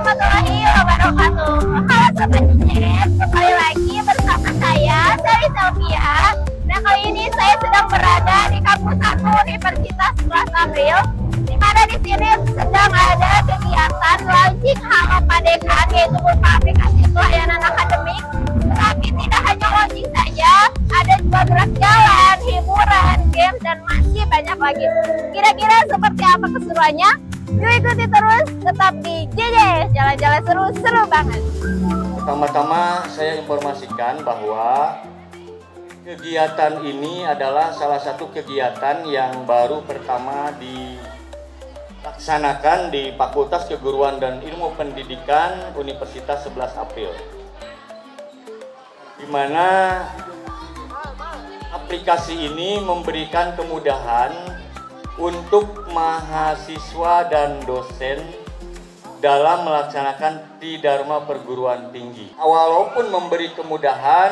warahmatullahi wabarakatuh. Halo Sobat Cicep, kembali lagi bersama saya, Sally Sylvia. Nah, kali ini saya sedang berada di kampus 1 Universitas 11 April, di mana di sini sedang ada kegiatan launching Halo Padekan, yaitu berupa aplikasi pelayanan akademik. Tetapi tidak hanya launching saja, ada juga gerak jalan, hiburan, game, dan masih banyak lagi. Kira-kira seperti apa keseruannya? Yuk ikuti terus, tetap di JJ, jalan-jalan seru-seru banget. Pertama-tama saya informasikan bahwa kegiatan ini adalah salah satu kegiatan yang baru pertama dilaksanakan di Fakultas Keguruan dan Ilmu Pendidikan Universitas 11 April, di mana aplikasi ini memberikan kemudahan untuk mahasiswa dan dosen dalam melaksanakan Tridharma Perguruan Tinggi. Walaupun memberi kemudahan,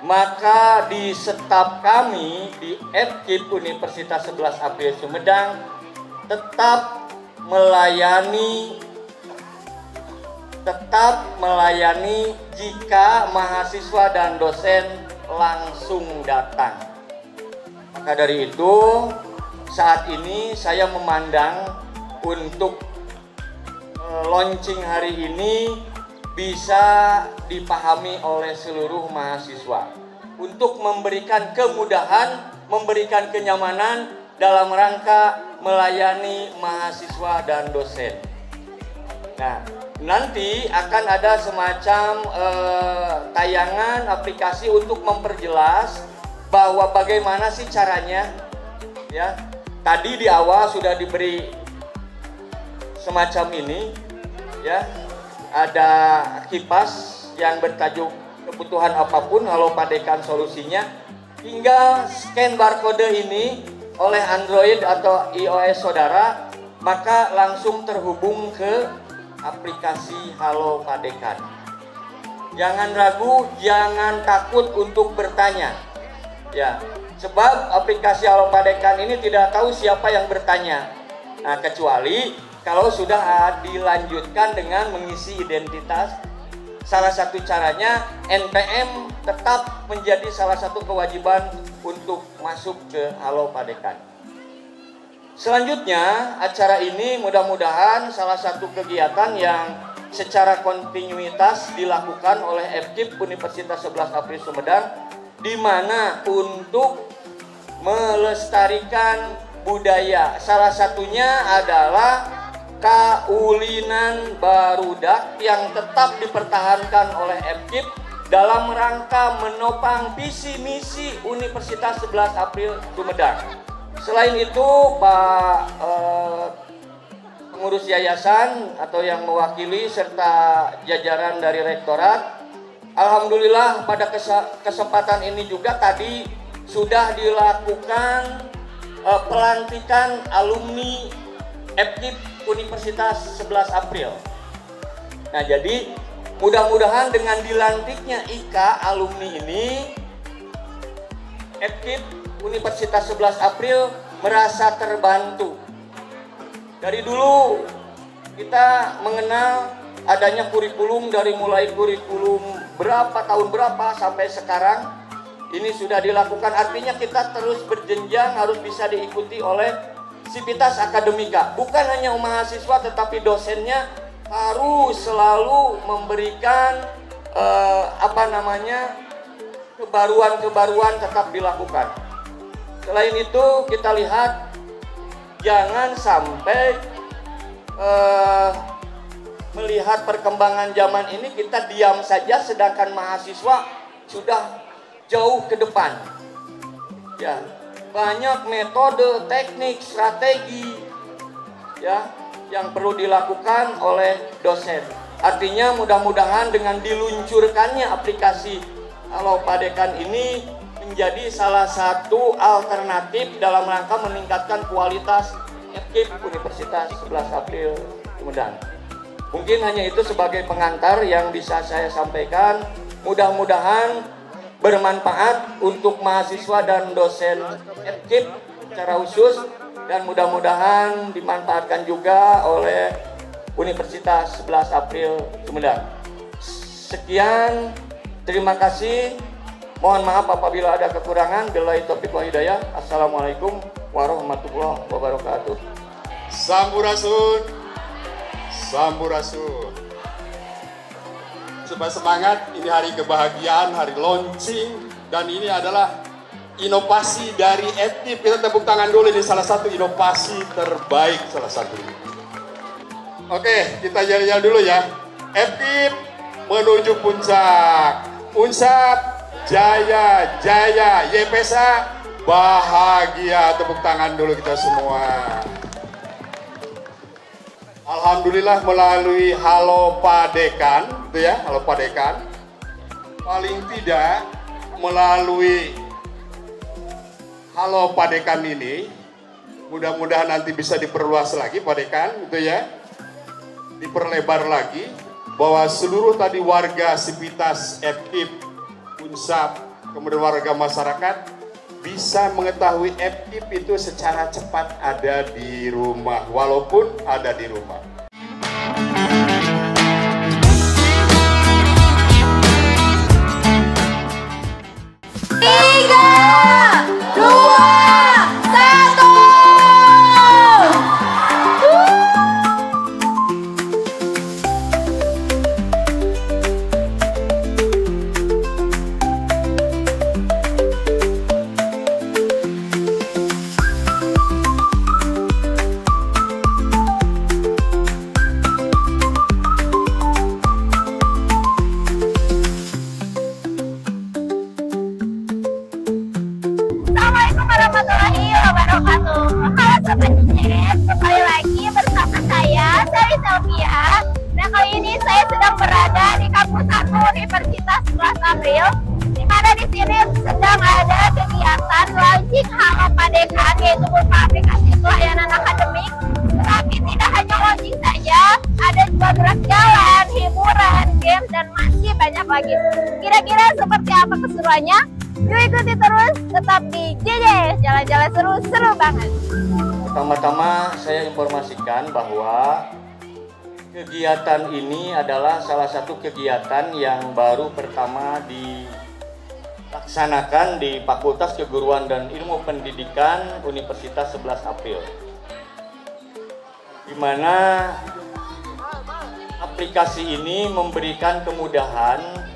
maka di staf kami di FKIP Universitas 11 April Sumedang tetap melayani jika mahasiswa dan dosen langsung datang. Maka dari itu, saat ini saya memandang untuk launching hari ini bisa dipahami oleh seluruh mahasiswa untuk memberikan kemudahan, memberikan kenyamanan dalam rangka melayani mahasiswa dan dosen. Nah, nanti akan ada semacam tayangan aplikasi untuk memperjelas bahwa bagaimana sih caranya, ya. Tadi di awal sudah diberi semacam ini, ya. Ada kipas yang bertajuk kebutuhan apapun, Halo Padekan solusinya. Tinggal scan barcode ini oleh Android atau iOS saudara, maka langsung terhubung ke aplikasi Halo Padekan. Jangan ragu, jangan takut untuk bertanya, ya. Sebab aplikasi Halo Padekan ini tidak tahu siapa yang bertanya. Nah, kecuali kalau sudah dilanjutkan dengan mengisi identitas. Salah satu caranya NPM tetap menjadi salah satu kewajiban untuk masuk ke Halo Padekan. Selanjutnya, acara ini mudah-mudahan salah satu kegiatan yang secara kontinuitas dilakukan oleh FKIP Universitas 11 April Sumedang, di mana untuk melestarikan budaya. Salah satunya adalah kaulinan barudak yang tetap dipertahankan oleh FKIP dalam rangka menopang visi misi Universitas 11 April Sumedang. Selain itu, Pak pengurus yayasan atau yang mewakili serta jajaran dari rektorat, alhamdulillah pada kesempatan ini juga tadi sudah dilakukan pelantikan alumni FKIP Universitas 11 April. Nah, jadi mudah-mudahan dengan dilantiknya IKA alumni ini, FKIP Universitas 11 April merasa terbantu. Dari dulu kita mengenal adanya kurikulum, dari mulai kurikulum tahun berapa sampai sekarang ini sudah dilakukan. Artinya kita terus berjenjang, harus bisa diikuti oleh sivitas akademika. Bukan hanya mahasiswa, tetapi dosennya harus selalu memberikan kebaruan-kebaruan tetap dilakukan. Selain itu, kita lihat jangan sampai melihat perkembangan zaman ini kita diam saja, sedangkan mahasiswa sudah jauh ke depan. Ya, banyak metode, teknik, strategi, ya, yang perlu dilakukan oleh dosen. Artinya mudah-mudahan dengan diluncurkannya aplikasi Halo Padekan ini menjadi salah satu alternatif dalam rangka meningkatkan kualitas FKIP Universitas 11 April Sumedang. Mungkin hanya itu sebagai pengantar yang bisa saya sampaikan. Mudah-mudahan bermanfaat untuk mahasiswa dan dosen FKIP secara khusus, dan mudah-mudahan dimanfaatkan juga oleh Universitas 11 April Sumedang. Sekian, terima kasih. Mohon maaf apabila ada kekurangan. Billahi taufiq wal hidayah. Assalamualaikum warahmatullahi wabarakatuh. Sampurasun, sampurasun. Supaya semangat, ini hari kebahagiaan, hari launching, dan ini adalah inovasi dari FKIP. Kita tepuk tangan dulu, ini salah satu inovasi terbaik, salah satu. Oke, kita jalan-jalan dulu ya. FKIP menuju puncak. Unsap, jaya, jaya. YPSA, bahagia. Tepuk tangan dulu kita semua. Alhamdulillah melalui Halo Padekan, itu ya, Halo Padekan. Paling tidak melalui Halo Padekan ini, mudah-mudahan nanti bisa diperluas lagi Padekan, itu ya, diperlebar lagi, bahwa seluruh tadi warga Sivitas, FKIP, Unsap, kemudian warga masyarakat bisa mengetahui FKIP itu secara cepat ada di rumah, walaupun ada di rumah. Assalamualaikum warahmatullahi wabarakatuh. Halo Sobat Injek, kembali lagi bersama saya, Sari Sylvia. Nah, kali ini saya sedang berada di Kampus 1 Universitas 11 April, di mana di sini sedang ada kegiatan launching Halo Padekan, yaitu berupa aplikasi pelayanan akademik. Tetapi tidak hanya launching saja, ada juga gerak jalan, hiburan, game, dan masih banyak lagi. Kira-kira seperti apa keseruannya? Yuk ikuti terus, tetap di JJ, jalan-jalan seru-seru banget. Pertama-tama saya informasikan bahwa kegiatan ini adalah salah satu kegiatan yang baru pertama dilaksanakan di Fakultas Keguruan dan Ilmu Pendidikan Universitas 11 April. Di mana aplikasi ini memberikan kemudahan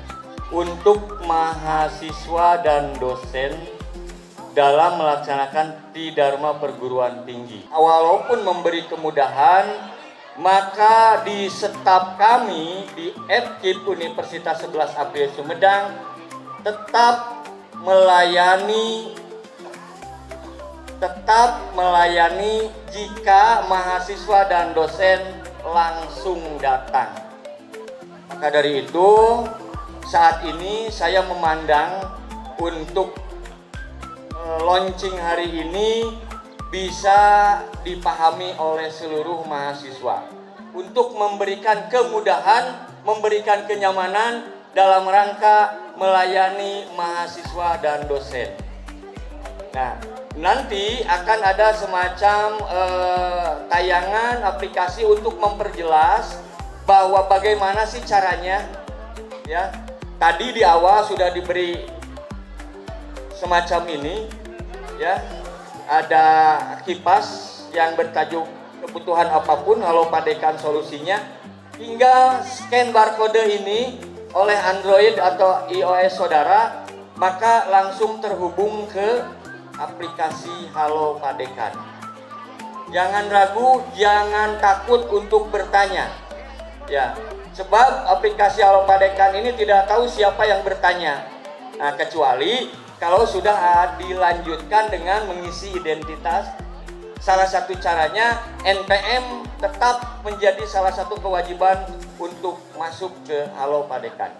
untuk mahasiswa dan dosen dalam melaksanakan Tridharma Perguruan Tinggi. Walaupun memberi kemudahan, maka di staf kami di FKIP Universitas 11 April Sumedang tetap melayani jika mahasiswa dan dosen langsung datang. Maka dari itu, saat ini saya memandang untuk launching hari ini bisa dipahami oleh seluruh mahasiswa untuk memberikan kemudahan, memberikan kenyamanan dalam rangka melayani mahasiswa dan dosen. Nah, nanti akan ada semacam tayangan aplikasi untuk memperjelas bahwa bagaimana sih caranya, ya. Tadi di awal sudah diberi semacam ini, ya, ada kipas yang bertajuk kebutuhan apapun, Halo Padekan solusinya. Tinggal scan barcode ini oleh Android atau iOS saudara, maka langsung terhubung ke aplikasi Halo Padekan. Jangan ragu, jangan takut untuk bertanya, ya. Sebab aplikasi Halo Padekan ini tidak tahu siapa yang bertanya. Nah, kecuali kalau sudah dilanjutkan dengan mengisi identitas. Salah satu caranya NPM tetap menjadi salah satu kewajiban untuk masuk ke Halo Padekan.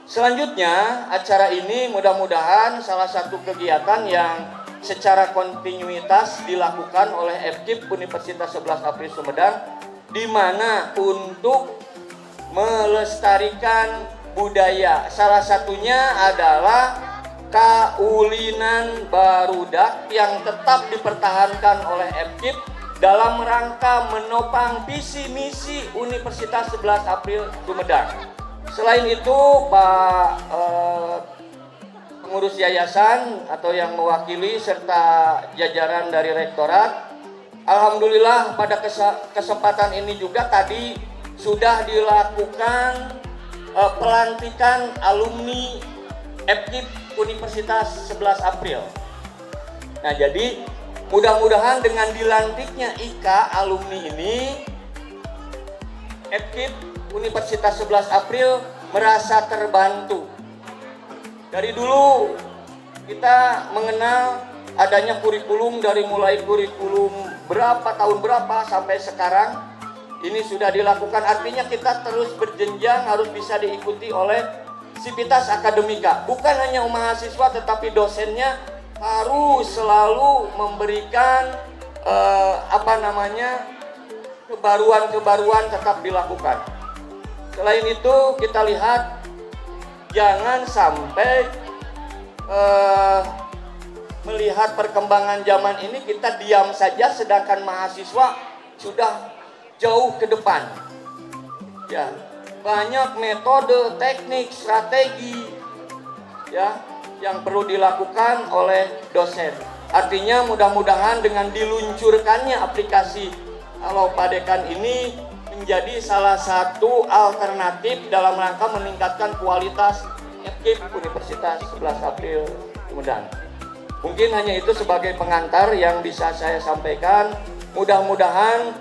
Selanjutnya, acara ini mudah-mudahan salah satu kegiatan yang secara kontinuitas dilakukan oleh FKIP Universitas 11 April Sumedang, di mana untuk melestarikan budaya. Salah satunya adalah kaulinan barudak yang tetap dipertahankan oleh FKIP dalam rangka menopang visi misi Universitas 11 April Sumedang. Selain itu, Pak pengurus yayasan atau yang mewakili serta jajaran dari rektorat, alhamdulillah pada kesempatan ini juga tadi sudah dilakukan pelantikan alumni FKIP Universitas 11 April. Nah, jadi mudah-mudahan dengan dilantiknya IKA alumni ini, FKIP Universitas 11 April merasa terbantu. Dari dulu kita mengenal adanya kurikulum dari mulai kurikulum tahun berapa sampai sekarang ini sudah dilakukan, artinya kita terus berjenjang, harus bisa diikuti oleh sivitas akademika. Bukan hanya mahasiswa tetapi dosennya harus selalu memberikan kebaruan-kebaruan tetap dilakukan. Selain itu kita lihat jangan sampai melihat perkembangan zaman ini kita diam saja sedangkan mahasiswa sudah jauh ke depan. Ya, banyak metode, teknik, strategi ya yang perlu dilakukan oleh dosen. Artinya mudah-mudahan dengan diluncurkannya aplikasi Halo Padekan ini menjadi salah satu alternatif dalam rangka meningkatkan kualitas FKIP Universitas 11 April Sumedang. Mungkin hanya itu sebagai pengantar yang bisa saya sampaikan. Mudah-mudahan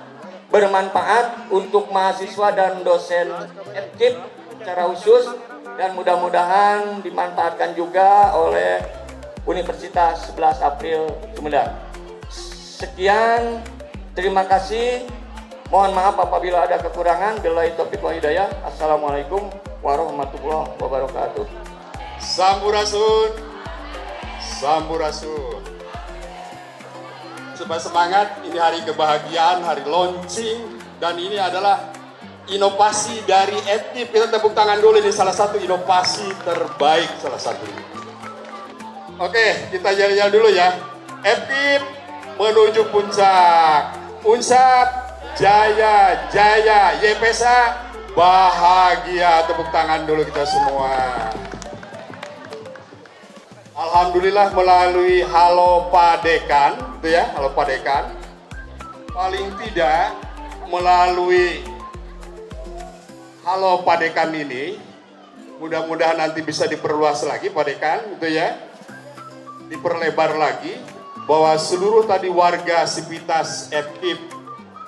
bermanfaat untuk mahasiswa dan dosen FKIP secara khusus, dan mudah-mudahan dimanfaatkan juga oleh Universitas 11 April Sumedang. Sekian, terima kasih. Mohon maaf apabila ada kekurangan. Billahi taufiq wal hidayah. Assalamualaikum warahmatullahi wabarakatuh. Sampurasun, sampurasun. Supaya semangat, ini hari kebahagiaan, hari launching, dan ini adalah inovasi dari FKIP. Kita tepuk tangan dulu, ini salah satu inovasi terbaik, salah satu. Oke, kita jalan-jalan dulu ya. FKIP menuju puncak. Unsap jaya, jaya. YPSA bahagia. Tepuk tangan dulu kita semua. Alhamdulillah melalui Halo Padekan, itu ya, Halo Padekan. Paling tidak melalui Halo Padekan ini, mudah-mudahan nanti bisa diperluas lagi Padekan, itu ya, diperlebar lagi, bahwa seluruh tadi warga sivitas FKIP,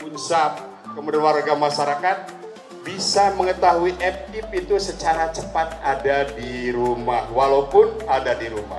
Unsap, kemudian warga masyarakat bisa mengetahui FKIP itu secara cepat ada di rumah, walaupun ada di rumah.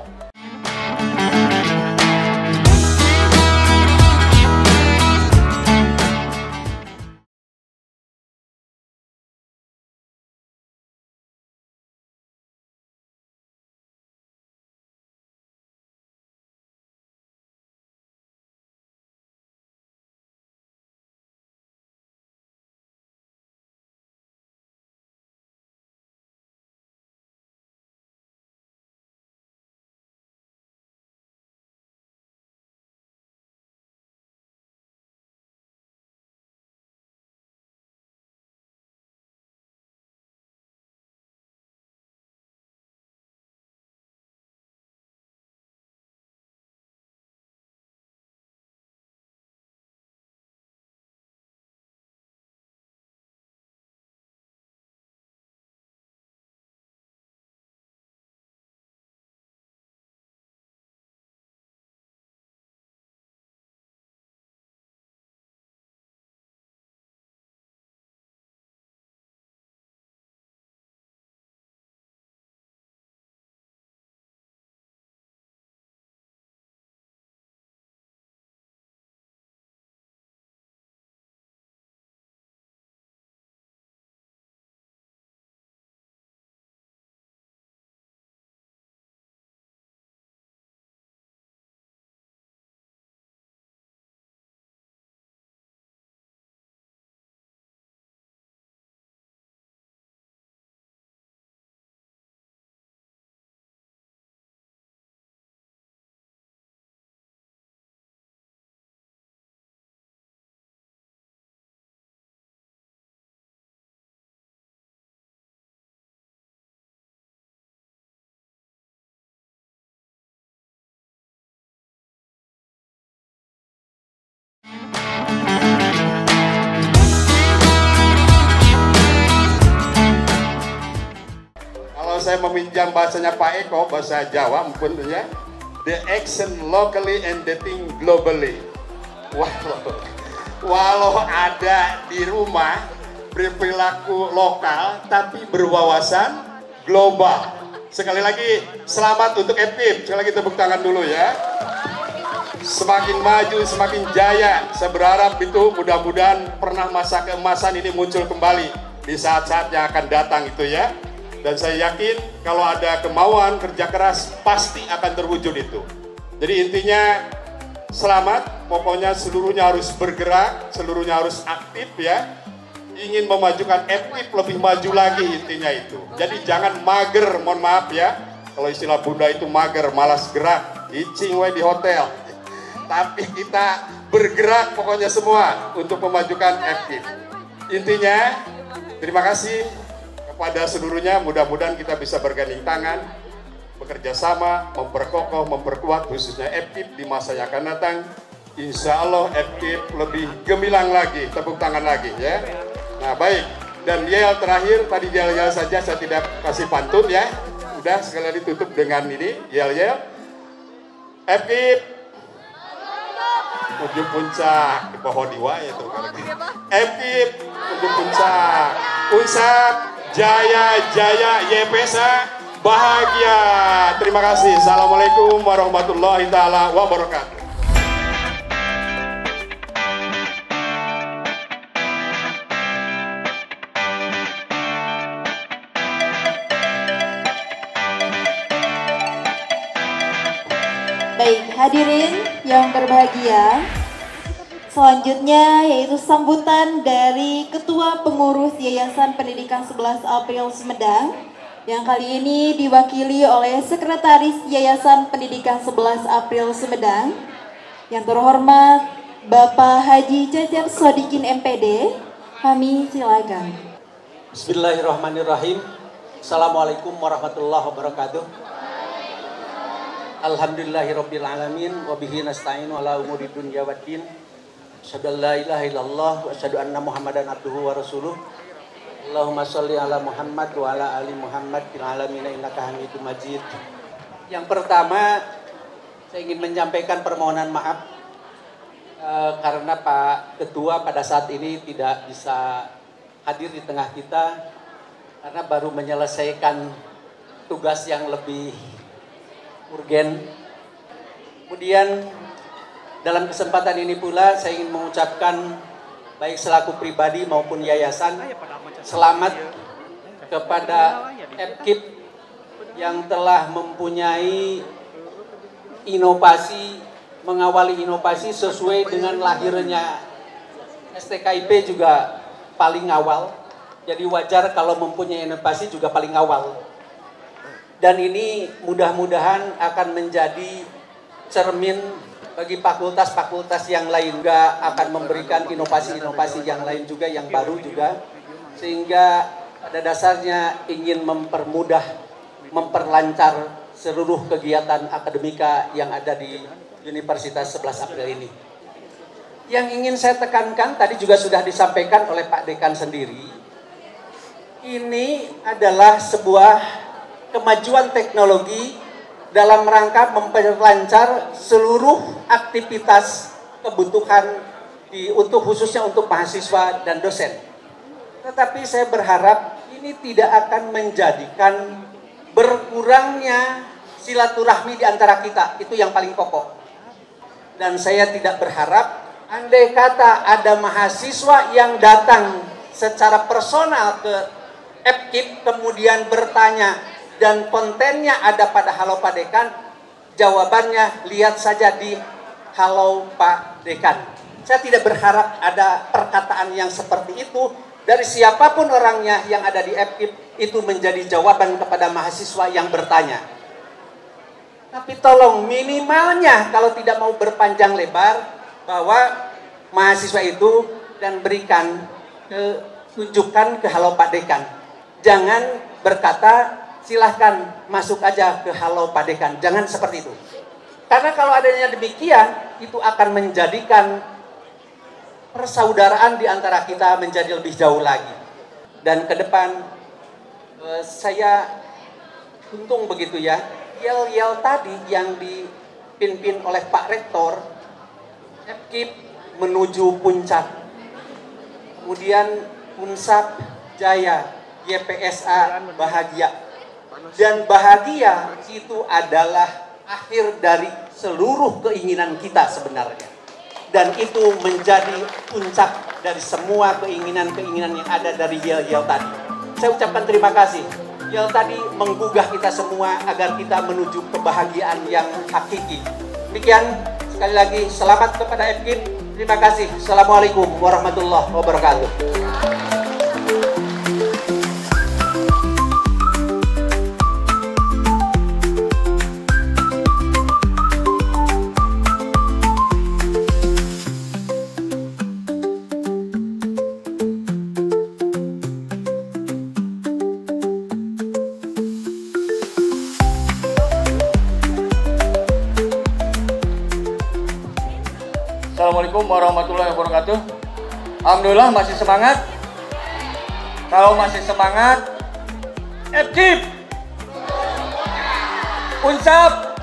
saya meminjam bahasanya Pak Eko, bahasa Jawa mungkin ya. The action locally and the thing globally. Walau ada di rumah berperilaku lokal tapi berwawasan global. Sekali lagi selamat untuk FKIP. Sekali lagi tepuk tangan dulu ya. Semakin maju, semakin jaya. Saya berharap itu mudah-mudahan pernah masa keemasan ini muncul kembali di saat-saat yang akan datang itu ya. Dan saya yakin kalau ada kemauan kerja keras pasti akan terwujud itu. Jadi intinya selamat, pokoknya seluruhnya harus bergerak, seluruhnya harus aktif ya. Ingin memajukan FKIP lebih maju lagi intinya itu. Jadi jangan mager, mohon maaf ya. Kalau istilah Bunda itu mager, malas gerak, icing we di hotel. Tapi kita bergerak pokoknya semua untuk memajukan FKIP. Intinya, terima kasih kepada seluruhnya. Mudah-mudahan kita bisa bergandeng tangan, bekerja sama, memperkokoh, memperkuat khususnya FKIP di masa yang akan datang. Insya Allah FKIP lebih gemilang lagi, tepuk tangan lagi ya. Nah baik, dan yel terakhir, tadi yel-yel saja saya tidak kasih pantun ya. Udah sekali lagi tutup dengan ini, yel-yel. FKIP ujung puncak di pohon diwa ya tuh kalau gitu. FKIP ujung puncak, Unsap jaya jaya YPSA bahagia. Terima kasih. Assalamualaikum warahmatullahi taala wabarakatuh. Baik, hadirin yang berbahagia, selanjutnya yaitu sambutan dari Ketua Pengurus Yayasan Pendidikan 11 April Sumedang yang kali ini diwakili oleh Sekretaris Yayasan Pendidikan 11 April Sumedang yang terhormat Bapak Haji Cacar Sodikin MPD. Kami silakan. Bismillahirrahmanirrahim. Assalamualaikum warahmatullahi wabarakatuh. Alhamdulillahirabbil alamin wa bihi nasta'inu ala umuri dunya waddin. Asyhadu an la ilaha illallah wa asyhadu anna Muhammadan abduhu wa rasuluh. Allahumma shalli ala Muhammad wa ala ali Muhammad fil alamin innaka Hamidum Majid. Yang pertama, saya ingin menyampaikan permohonan maaf karena Pak Ketua pada saat ini tidak bisa hadir di tengah kita karena baru menyelesaikan tugas yang lebih urgen. Kemudian dalam kesempatan ini pula saya ingin mengucapkan baik selaku pribadi maupun yayasan selamat kepada FKIP yang telah mempunyai inovasi, mengawali inovasi sesuai dengan lahirnya STKIP juga paling awal. Jadi wajar kalau mempunyai inovasi juga paling awal. Dan ini mudah-mudahan akan menjadi cermin bagi fakultas-fakultas yang lain juga, akan memberikan inovasi-inovasi yang lain juga, yang baru juga. Sehingga pada dasarnya ingin mempermudah, memperlancar seluruh kegiatan akademika yang ada di Universitas 11 April ini. Yang ingin saya tekankan tadi juga sudah disampaikan oleh Pak Dekan sendiri. Ini adalah sebuah kemajuan teknologi dalam rangka memperlancar seluruh aktivitas kebutuhan khususnya untuk mahasiswa dan dosen. Tetapi saya berharap ini tidak akan menjadikan berkurangnya silaturahmi di antara kita, itu yang paling pokok. Dan saya tidak berharap andai kata ada mahasiswa yang datang secara personal ke FKIP kemudian bertanya dan kontennya ada pada Halo Pak Dekan, jawabannya lihat saja di Halo Pak Dekan. Saya tidak berharap ada perkataan yang seperti itu dari siapapun orangnya yang ada di FKIP itu menjadi jawaban kepada mahasiswa yang bertanya. Tapi tolong minimalnya kalau tidak mau berpanjang lebar bahwa mahasiswa itu dan berikan tunjukkan ke Halo Pak Dekan. Jangan berkata silahkan masuk aja ke Halo Pak Dekan. Jangan seperti itu. Karena kalau adanya demikian, itu akan menjadikan persaudaraan di antara kita menjadi lebih jauh lagi. Dan ke depan, saya untung begitu ya, yel-yel tadi yang dipimpin oleh Pak Rektor, FKIP menuju puncak, kemudian Unsap Jaya, YPSA bahagia, dan bahagia itu adalah akhir dari seluruh keinginan kita sebenarnya, dan itu menjadi puncak dari semua keinginan-keinginan yang ada dari yel-yel tadi. Saya ucapkan terima kasih. Yel tadi menggugah kita semua agar kita menuju kebahagiaan yang hakiki. Demikian, sekali lagi selamat kepada FKIP. Terima kasih. Assalamualaikum warahmatullahi wabarakatuh. Assalamualaikum warahmatullahi wabarakatuh. Alhamdulillah masih semangat. Kalau masih semangat, FKIP, Unsap,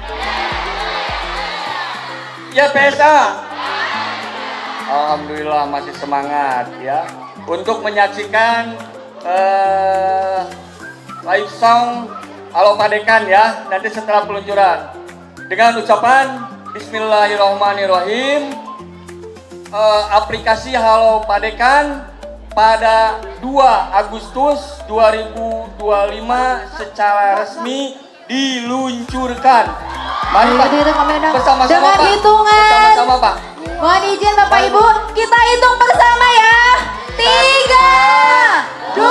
YPSA. Alhamdulillah masih semangat ya. Untuk menyaksikan live song Halo Padekan ya, nanti setelah peluncuran. Dengan ucapan Bismillahirrahmanirrahim. Aplikasi Halo Padekan pada 2 Agustus 2025 secara resmi diluncurkan. Mari Pak, bersama-sama dengan Pak. hitungan. Bersama-sama Pak. Mohon izin Bapak Ibu, kita hitung bersama ya. 3, 2, 1.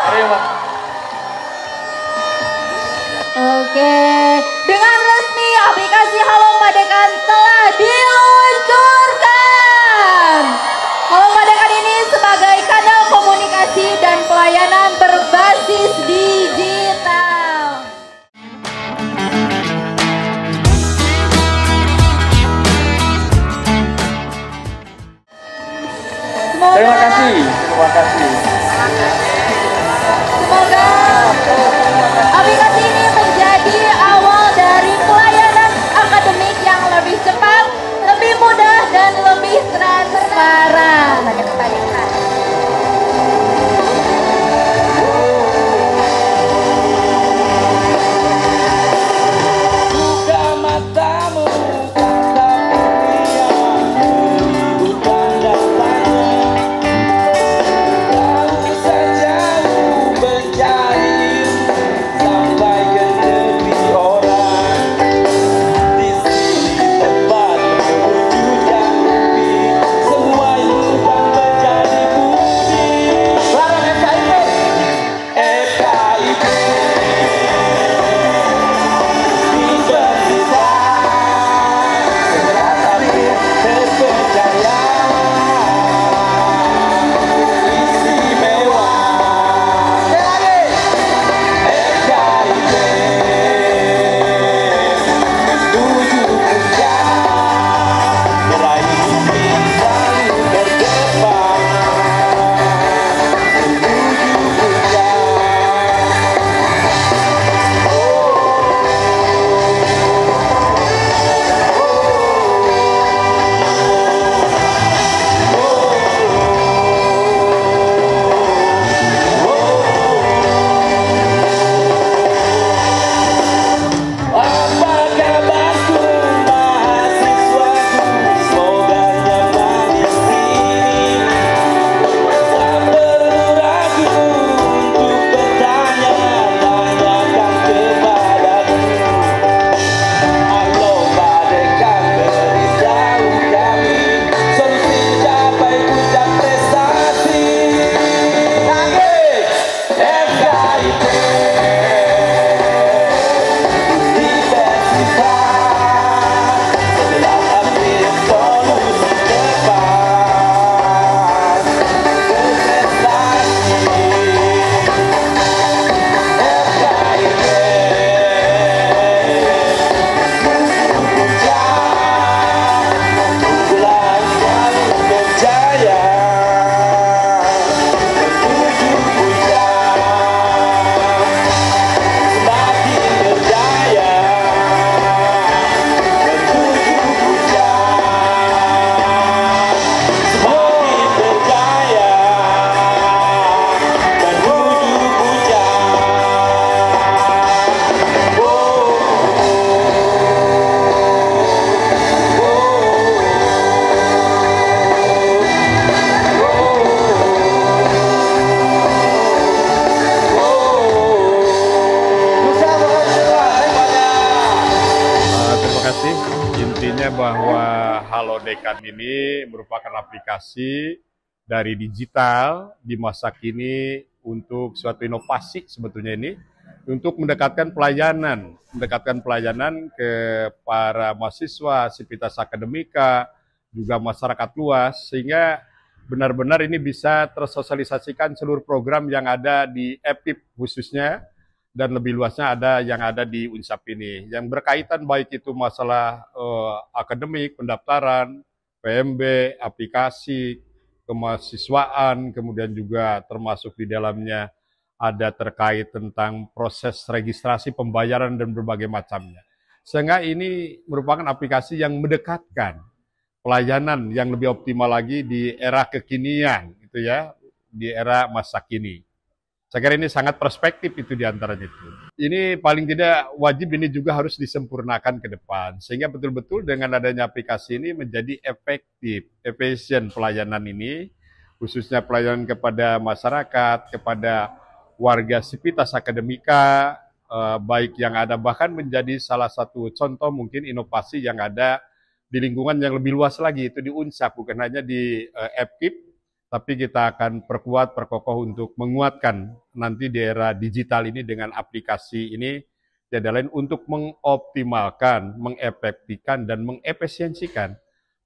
Mari Pak. Oke, dengan resmi aplikasi Halo Padekan telah diluncurkan. Halo Padekan ini sebagai kanal komunikasi dan pelayanan berbasis digital. Terima kasih. Terima kasih. Semoga aplikasi ini menjadi awal dari pelayanan akademik yang lebih cepat, lebih mudah, dan lebih transparan. Buka matamu, tatap dunia, bukan datanya. Tahu saja Intinya bahwa Halodekan ini merupakan aplikasi dari digital di masa kini untuk suatu inovasi sebetulnya ini untuk mendekatkan pelayanan ke para mahasiswa, sivitas akademika, juga masyarakat luas, sehingga benar-benar ini bisa tersosialisasikan seluruh program yang ada di EPIP khususnya, dan lebih luasnya ada yang ada di Unsap ini, yang berkaitan baik itu masalah akademik, pendaftaran, PMB, aplikasi, kemahasiswaan, kemudian juga termasuk di dalamnya ada terkait tentang proses registrasi, pembayaran, dan berbagai macamnya. Sehingga ini merupakan aplikasi yang mendekatkan pelayanan yang lebih optimal lagi di era kekinian, gitu ya, di era masa kini. Saya kira ini sangat perspektif itu diantaranya itu. Ini paling tidak wajib ini juga harus disempurnakan ke depan. Sehingga betul-betul dengan adanya aplikasi ini menjadi efektif, efisien pelayanan ini, khususnya pelayanan kepada masyarakat, kepada warga sivitas akademika, baik yang ada, bahkan menjadi salah satu contoh mungkin inovasi yang ada di lingkungan yang lebih luas lagi, itu di Unsap, bukan hanya di EPIP, tapi kita akan perkokoh untuk menguatkan nanti di era digital ini dengan aplikasi ini, tiada lain untuk mengoptimalkan, mengefektifkan, dan mengefisiensikan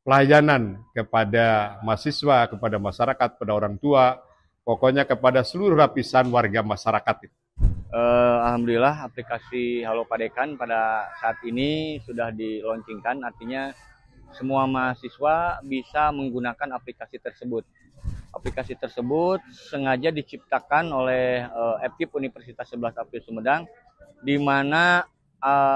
pelayanan kepada mahasiswa, kepada masyarakat, kepada orang tua, pokoknya kepada seluruh lapisan warga masyarakat. Alhamdulillah aplikasi Halopadekan pada saat ini sudah dilaunchingkan, artinya semua mahasiswa bisa menggunakan aplikasi tersebut. Aplikasi tersebut sengaja diciptakan oleh EPIP Universitas 11 April Sumedang, di mana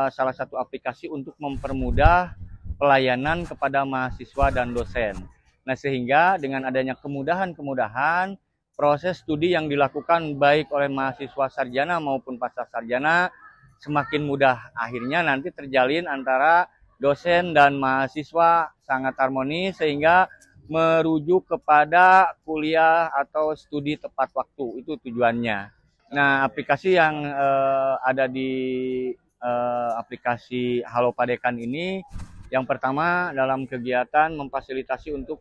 salah satu aplikasi untuk mempermudah pelayanan kepada mahasiswa dan dosen. Nah, sehingga dengan adanya kemudahan-kemudahan, proses studi yang dilakukan baik oleh mahasiswa sarjana maupun pasca sarjana semakin mudah. Akhirnya nanti terjalin antara dosen dan mahasiswa sangat harmonis, sehingga merujuk kepada kuliah atau studi tepat waktu, itu tujuannya. Nah, aplikasi yang ada di aplikasi Halopadekan ini, yang pertama dalam kegiatan memfasilitasi untuk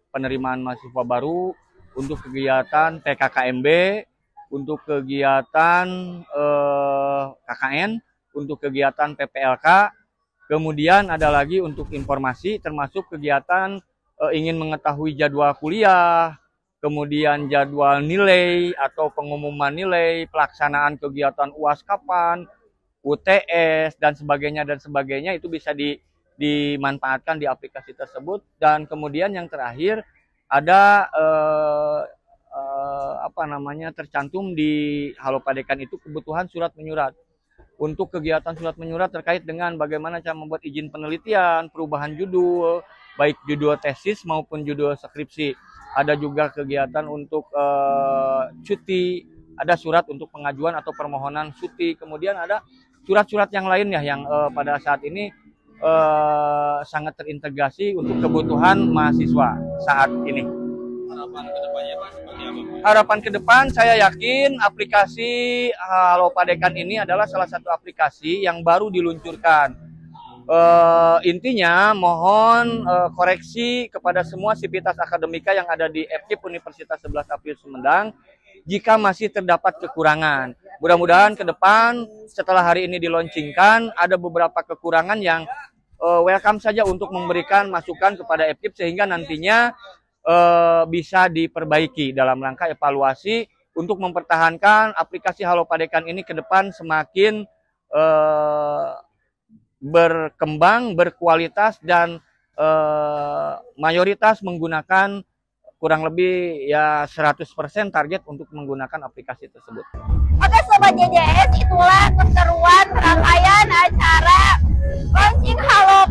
penerimaan mahasiswa baru, untuk kegiatan PKKMB, untuk kegiatan KKN, untuk kegiatan PPLK, kemudian ada lagi untuk informasi termasuk kegiatan ingin mengetahui jadwal kuliah, kemudian jadwal nilai atau pengumuman nilai, pelaksanaan kegiatan UAS kapan, UTS, dan sebagainya itu bisa dimanfaatkan di aplikasi tersebut. Dan kemudian yang terakhir ada tercantum di Halopadekan itu kebutuhan surat menyurat. Untuk kegiatan surat menyurat terkait dengan bagaimana cara membuat izin penelitian, perubahan judul, baik judul tesis maupun judul skripsi. Ada juga kegiatan untuk cuti, ada surat untuk pengajuan atau permohonan cuti. Kemudian ada surat-surat yang lainnya yang pada saat ini sangat terintegrasi untuk kebutuhan mahasiswa saat ini. Harapan kedepannya Pak seperti apa? Harapan ke depan saya yakin aplikasi Halopadekan ini adalah salah satu aplikasi yang baru diluncurkan. Intinya mohon koreksi kepada semua sivitas akademika yang ada di EPIP Universitas 11 April Sumedang jika masih terdapat kekurangan. Mudah-mudahan ke depan setelah hari ini dilaunchingkan ada beberapa kekurangan yang welcome saja untuk memberikan masukan kepada EPIP sehingga nantinya bisa diperbaiki dalam rangka evaluasi untuk mempertahankan aplikasi Halopadekan ini ke depan semakin berkembang, berkualitas, dan mayoritas menggunakan kurang lebih ya 100% target untuk menggunakan aplikasi tersebut. Oke Sobat JJS, itulah keseruan rangkaian acara launching Halo